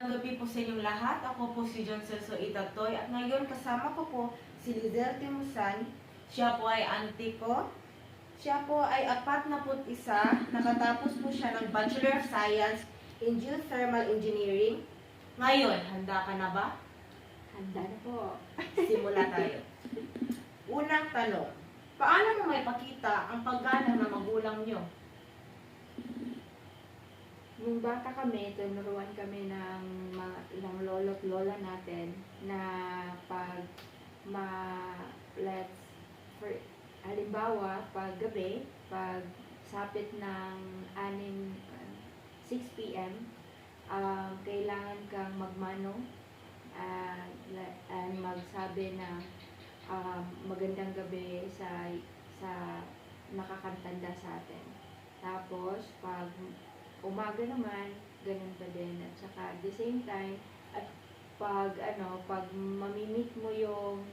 Gabi po sa inyong lahat. Ako po si John Celso Itatoy at ngayon kasama ko po si Lizelle Timusan. Siya po ay auntie ko. Siya po ay 41. Nakatapos po siya ng Bachelor of Science in Geothermal Engineering. Ngayon, handa ka na ba? Handa na po. Simula tayo. Unang tanong, paano mo may pakita ang paggalang ng magulang nyo? Nung bata kami, tinuruan kami ng mga ilang lolo't lola natin na pag halimbawa, pag gabi, pag sapit ng 6 p.m., kailangan kang magmano and magsabi na magandang gabi sa nakakantanda sa atin. Tapos, pag umaga naman, ganun pa din. At saka, at the same time, at pag mamimit mo yung,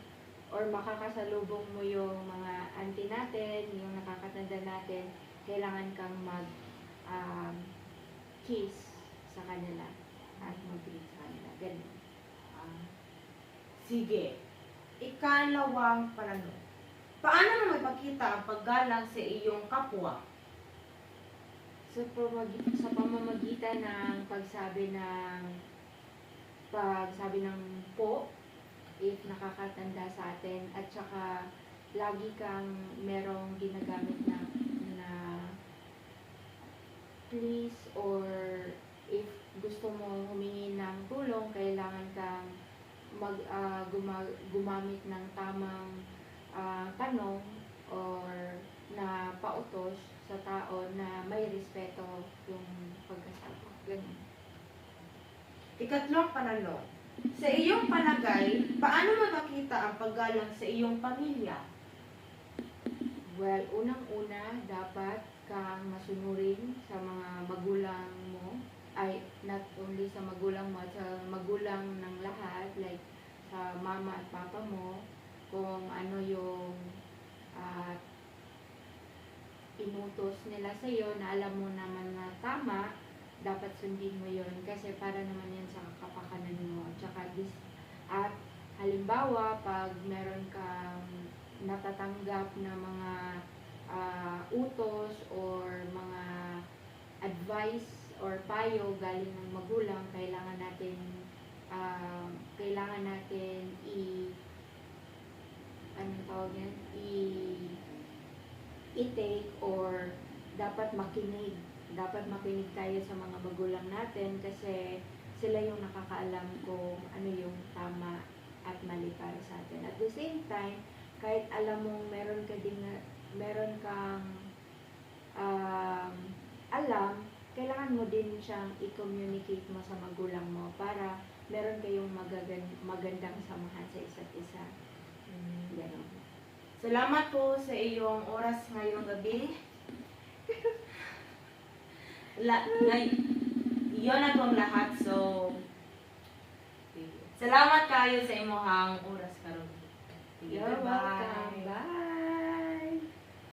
or makakasalubong mo yung mga auntie natin, yung nakakatanda natin, kailangan kang kiss sa kanila at mag-greet sa kanila. Ganun. Sige. Ikalawang tanong. Paano mo may pakita ang paggalang sa iyong kapwa? Sa pamamagitan ng pagsabi ng po, if nakakatanda sa atin, at saka lagi kang merong ginagamit na please, or if gusto mo humingi ng tulong, kailangan kang gumamit ng tamang tanong or na pautos sa tao na may respeto yung pagkasama. Ganun. Ikatlong pananong. Sa iyong palagay, paano mo makita ang paggalang sa iyong pamilya? Well, unang-una, dapat kang masunurin sa mga magulang mo. Ay, not only sa magulang mo, sa magulang ng lahat, like sa mama at papa mo, kung ano yung inutos nila sa iyo na alam mo naman na tama, dapat sundin mo yon kasi para naman yan sa kapakanan mo. At halimbawa, pag meron kang natatanggap na mga utos or mga advice or payo galing ng magulang, kailangan natin i-take or dapat makinig tayo sa mga magulang natin kasi sila yung nakakaalam kung ano yung tama at mali para sa atin. At the same time, kahit alam mong meron kang alam, kailangan mo din siyang i-communicate mo sa magulang mo para meron kayong magandang samahan sa isa't isa. Ganon. Salamat po sa iyong oras ngayong gabi. Iyon na po ang lahat. So, salamat kayo sa imuhang oras karon. You're welcome. Bye!